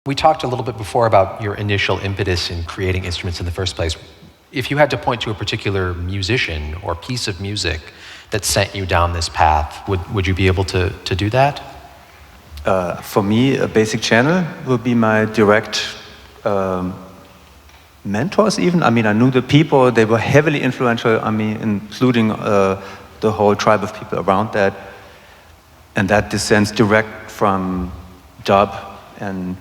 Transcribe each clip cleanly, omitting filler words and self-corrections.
We talked a little bit before about your initial impetus in creating instruments in the first place. If you had to point to a particular musician or piece of music that sent you down this path, would you be able to do that? For me, a basic channel would be my direct mentors even. I mean, I knew the people, they were heavily influential on me, including the whole tribe of people around that. And that descends direct from dub and,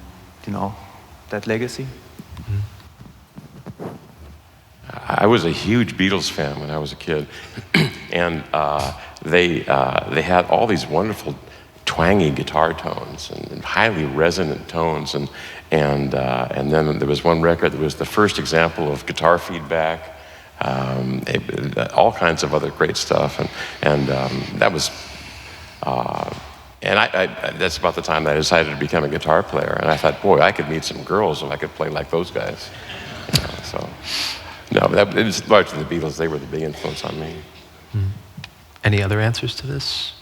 you know, that legacy. I was a huge Beatles fan when I was a kid. And they had all these wonderful twangy guitar tones and highly resonant tones. And then there was one record that was the first example of guitar feedback, all kinds of other great stuff. And that was, that's about the time that I decided to become a guitar player. And I thought, boy, I could meet some girls if I could play like those guys. You know, so, no, it was largely the Beatles. They were the big influence on me. Any other answers to this?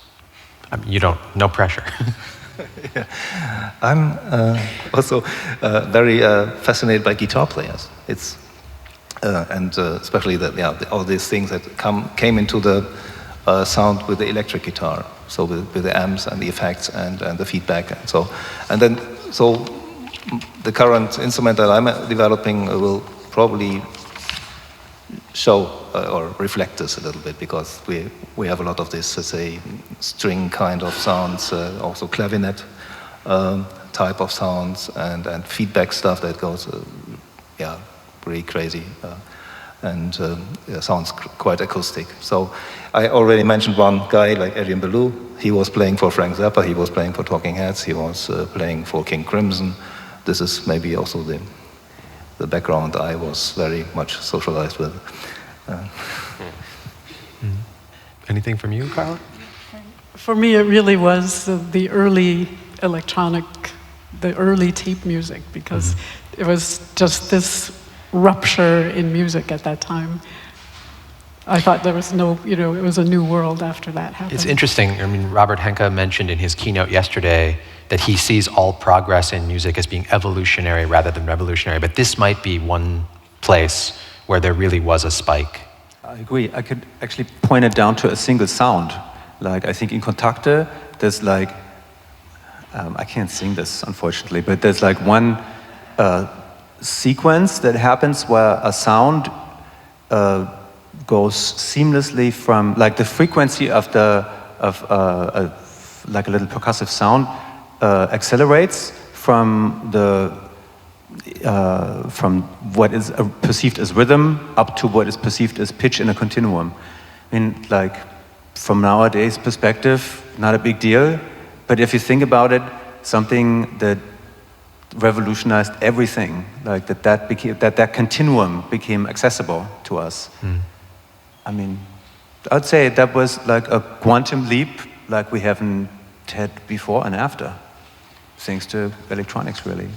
I mean, you don't, no pressure. Yeah. I'm also very fascinated by guitar players. It's especially all these things that came into the sound with the electric guitar. So with the amps and the effects and the feedback and so the current instrument that I'm developing will probably show or reflect this a little bit, because we have a lot of this, let's say, string kind of sounds, also clavinet type of sounds and feedback stuff that goes, really crazy and sounds quite acoustic. So I already mentioned one guy like Adrian Belew. He was playing for Frank Zappa, he was playing for Talking Heads, he was playing for King Crimson. This is maybe also the background I was very much socialized with. Anything from you, Carla? For me, it really was the early electronic, the early tape music, because it was just this rupture in music at that time. I thought there was no, it was a new world after that happened. It's interesting. I mean, Robert Henke mentioned in his keynote yesterday that he sees all progress in music as being evolutionary rather than revolutionary, but this might be one place where there really was a spike. I agree. I could actually point it down to a single sound. Like, I think in Kontakte, there's like, I can't sing this, unfortunately, but there's like one sequence that happens where a sound goes seamlessly from, like the frequency of like a little percussive sound accelerates from what is perceived as rhythm up to what is perceived as pitch in a continuum. I mean, like, from nowadays perspective, not a big deal, but if you think about it, something that revolutionized everything, like that continuum became accessible to us. I mean, I'd say that was like a quantum leap like we haven't had before and after, thanks to electronics, really.